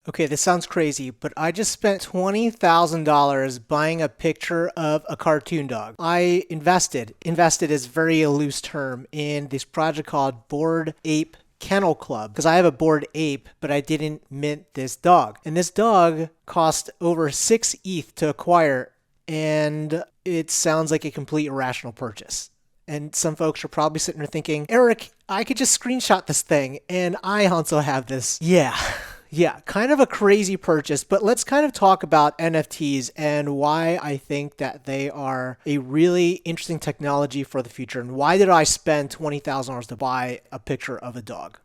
Okay, this sounds crazy, but I just spent $20,000 buying a picture of a cartoon dog. I invested is a very loose term, in this project called Bored Ape Kennel Club, because I have a bored ape, but I didn't mint this dog. And this dog cost over 6 ETH to acquire, and it sounds like a complete irrational purchase. And some folks are probably sitting there thinking, Eric, I could just screenshot this thing, and I also have this. Yeah, kind of a crazy purchase, but let's kind of talk about NFTs and why I think that they are a really interesting technology for the future, and why did I spend $20,000 to buy a picture of a dog.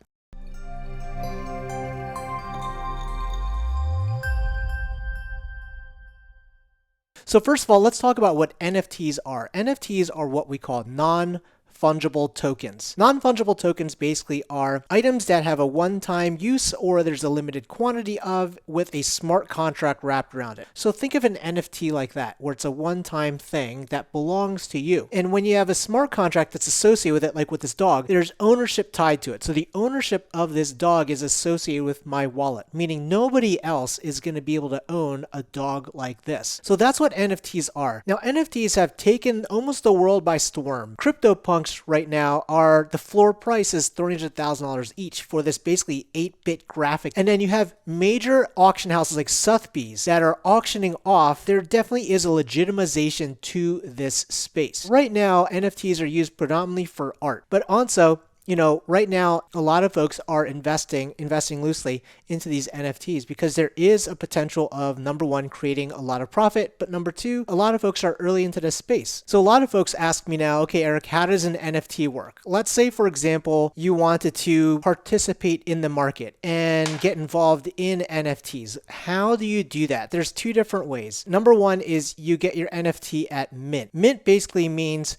So first of all, let's talk about what NFTs are. NFTs are what we call non-fungible tokens. Non-fungible tokens basically are items that have a one-time use or there's a limited quantity of with a smart contract wrapped around it. So think of an NFT like that, where it's a one-time thing that belongs to you. And when you have a smart contract that's associated with it, like with this dog, there's ownership tied to it. So the ownership of this dog is associated with my wallet, meaning nobody else is going to be able to own a dog like this. So that's what NFTs are. Now, NFTs have taken almost the world by storm. CryptoPunks right now the floor price is $300,000 each for this basically 8-bit graphic. And then you have major auction houses like Sotheby's that are auctioning off. There definitely is a legitimization to this space. Right now, NFTs are used predominantly for art, but also, right now, a lot of folks are investing loosely into these NFTs because there is a potential of, number one, creating a lot of profit, but number two, a lot of folks are early into this space. So a lot of folks ask me now, okay, Eric, how does an NFT work? Let's say, for example, you wanted to participate in the market and get involved in NFTs. How do you do that? There's two different ways. Number one is you get your NFT at mint. Mint basically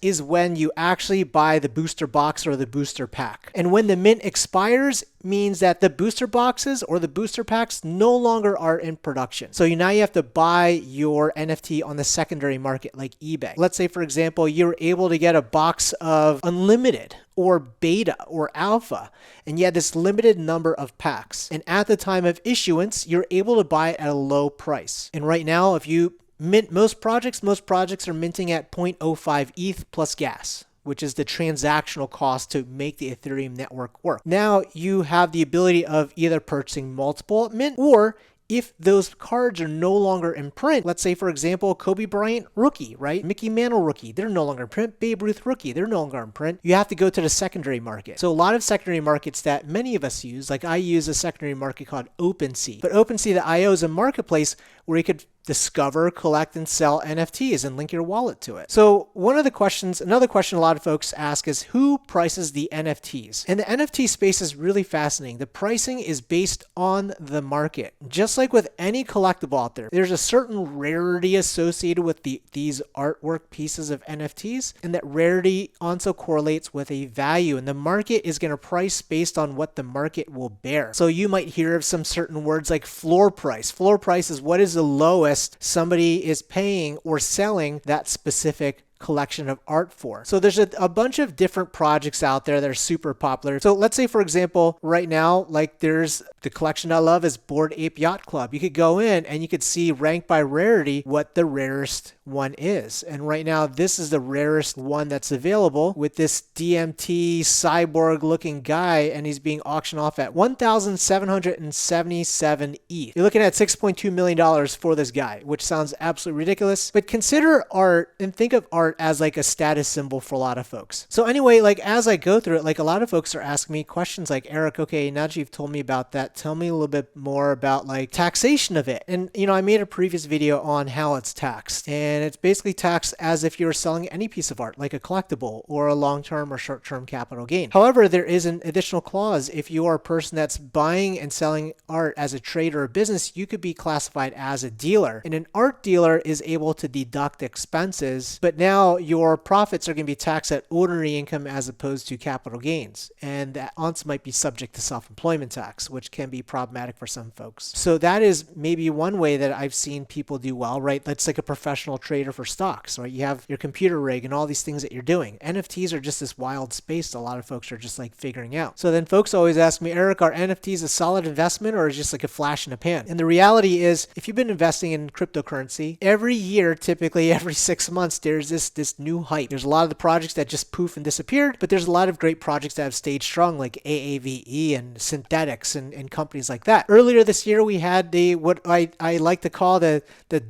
is when you actually buy the booster box or the booster pack. And when the mint expires, means that the booster boxes or the booster packs no longer are in production. So now you have to buy your NFT on the secondary market like eBay. Let's say, for example, you're able to get a box of unlimited or beta or alpha, and you had this limited number of packs. And at the time of issuance, you're able to buy it at a low price. And right now, if you mint most projects are minting at 0.05 ETH plus gas, which is the transactional cost to make the Ethereum network work. Now you have the ability of either purchasing multiple at mint, or if those cards are no longer in print, let's say, for example, Kobe Bryant rookie, right? Mickey Mantle rookie, they're no longer in print. Babe Ruth rookie, they're no longer in print. You have to go to the secondary market. So a lot of secondary markets that many of us use, like I use a secondary market called OpenSea. But OpenSea.io is a marketplace where you could discover, collect, and sell NFTs and link your wallet to it. So another question a lot of folks ask is, who prices the NFTs? And the NFT space is really fascinating. The pricing is based on the market. Just like with any collectible out there, there's a certain rarity associated with these artwork pieces of NFTs, and that rarity also correlates with a value, and the market is going to price based on what the market will bear. So you might hear of some certain words like floor price. Floor price is what is the lowest somebody is paying or selling that specific collection of art for. So there's a bunch of different projects out there that are super popular. So let's say, for example, right now, like there's the collection I love is Bored Ape Yacht Club. You could go in and you could see ranked by rarity what the rarest one is. And right now, this is the rarest one that's available with this DMT cyborg looking guy, and he's being auctioned off at 1,777 ETH. You're looking at $6.2 million for this guy, which sounds absolutely ridiculous. But consider art and think of art as like a status symbol for a lot of folks. So anyway, like as I go through it, like a lot of folks are asking me questions like, Eric, okay, now that you've told me about that, tell me a little bit more about like taxation of it. And I made a previous video on how it's taxed, and it's basically taxed as if you're selling any piece of art, like a collectible or a long-term or short-term capital gain. However, there is an additional clause. If you are a person that's buying and selling art as a trade or a business, you could be classified as a dealer, and an art dealer is able to deduct expenses. But now now your profits are going to be taxed at ordinary income as opposed to capital gains. And that also might be subject to self-employment tax, which can be problematic for some folks. So that is maybe one way that I've seen people do well, right? That's like a professional trader for stocks, right? You have your computer rig and all these things that you're doing. NFTs are just this wild space a lot of folks are just like figuring out. So then folks always ask me, Eric, are NFTs a solid investment or is it just like a flash in the pan? And the reality is, if you've been investing in cryptocurrency, every year, typically every 6 months, there's this new hype. There's a lot of the projects that just poof and disappeared, but there's a lot of great projects that have stayed strong, like AAVE and Synthetics and companies like that. Earlier this year, we had what I like to call the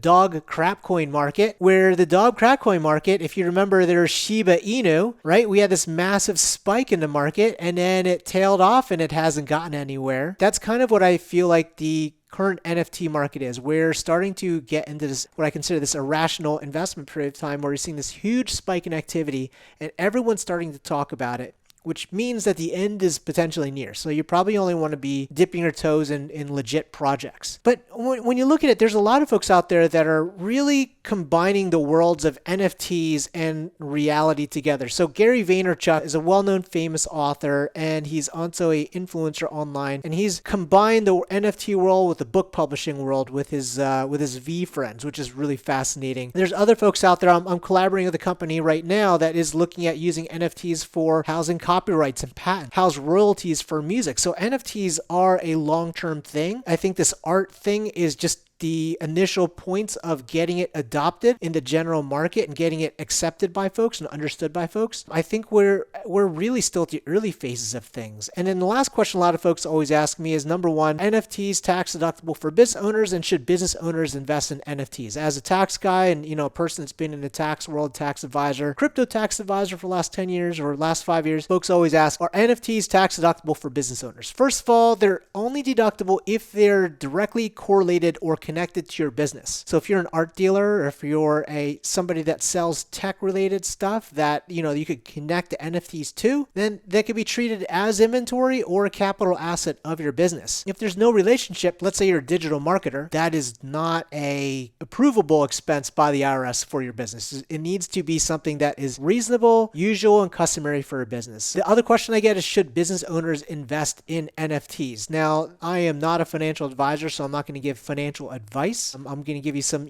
dog crap coin market, where the dog crap coin market, if you remember, there's Shiba Inu, right? We had this massive spike in the market and then it tailed off and it hasn't gotten anywhere. That's kind of what I feel like the current NFT market is. We're starting to get into this, what I consider this irrational investment period of time, where you're seeing this huge spike in activity and everyone's starting to talk about it, which means that the end is potentially near. So you probably only want to be dipping your toes in legit projects. But when you look at it, there's a lot of folks out there that are really combining the worlds of NFTs and reality together. So Gary Vaynerchuk is a well-known famous author, and he's also an influencer online, and he's combined the NFT world with the book publishing world with his V friends, which is really fascinating. There's other folks out there. I'm collaborating with a company right now that is looking at using NFTs for housing copyrights and patents, house royalties for music. So NFTs are a long-term thing. I think this art thing is just the initial points of getting it adopted in the general market and getting it accepted by folks and understood by folks. I think we're really still at the early phases of things. And then the last question a lot of folks always ask me is, number one, NFTs tax deductible for business owners, and should business owners invest in NFTs? As a tax guy and a person that's been in the tax world, tax advisor, crypto tax advisor for the last 10 years or last 5 years, folks always ask, are NFTs tax deductible for business owners? First of all, they're only deductible if they're directly correlated or connected to your business. So if you're an art dealer, or if you're somebody that sells tech related stuff that you could connect the NFTs to, then they could be treated as inventory or a capital asset of your business. If there's no relationship, let's say you're a digital marketer, that is not a approvable expense by the IRS for your business. It needs to be something that is reasonable, usual, and customary for a business. The other question I get is, should business owners invest in NFTs? Now, I am not a financial advisor, so I'm not going to give financial advice. I'm going to give you some,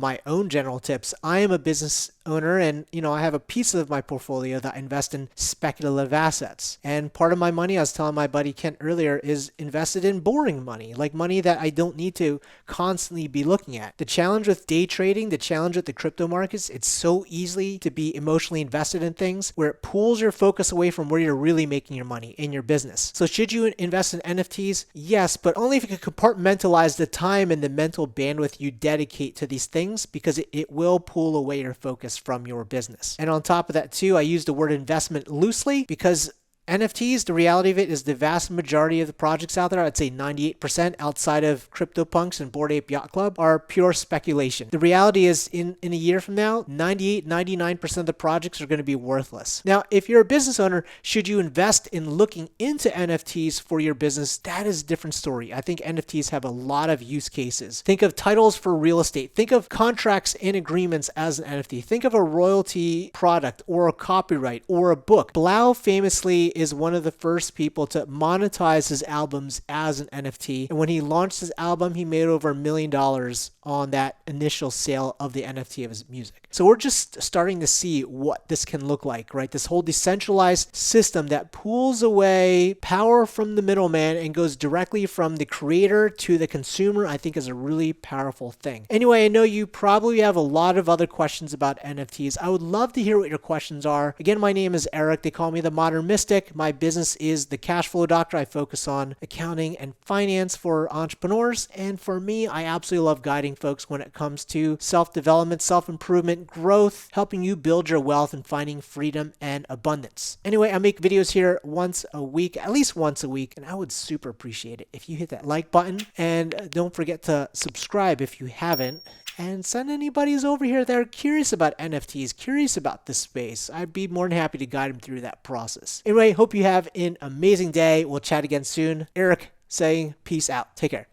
my own general tips. I am a business owner, and I have a piece of my portfolio that I invest in speculative assets. And part of my money, I was telling my buddy Kent earlier, is invested in boring money, like money that I don't need to constantly be looking at. The challenge with day trading, the challenge with the crypto markets, it's so easy to be emotionally invested in things where it pulls your focus away from where you're really making your money in your business. So should you invest in NFTs? Yes, but only if you can compartmentalize the time and the mental bandwidth you dedicate to these things, because it will pull away your focus from your business. And on top of that too, I use the word investment loosely, because NFTs, the reality of it is the vast majority of the projects out there, I'd say 98% outside of CryptoPunks and Bored Ape Yacht Club, are pure speculation. The reality is in a year from now, 99% of the projects are going to be worthless. Now, if you're a business owner, should you invest in looking into NFTs for your business? That is a different story. I think NFTs have a lot of use cases. Think of titles for real estate. Think of contracts and agreements as an NFT. Think of a royalty product or a copyright or a book. Blau famously is one of the first people to monetize his albums as an NFT. And when he launched his album, he made over $1 million on that initial sale of the NFT of his music. So we're just starting to see what this can look like, right? This whole decentralized system that pulls away power from the middleman and goes directly from the creator to the consumer, I think is a really powerful thing. Anyway, I know you probably have a lot of other questions about NFTs. I would love to hear what your questions are. Again, my name is Eric. They call me the Modern Mystic. My business is the Cash Flow Doctor. I focus on accounting and finance for entrepreneurs. And for me, I absolutely love guiding folks when it comes to self-development, self-improvement, growth, helping you build your wealth and finding freedom and abundance. Anyway, I make videos here once a week, at least once a week, and I would super appreciate it if you hit that like button. And don't forget to subscribe if you haven't. And send anybody who's over here that are curious about NFTs, curious about this space. I'd be more than happy to guide them through that process. Anyway, hope you have an amazing day. We'll chat again soon. Eric saying peace out. Take care.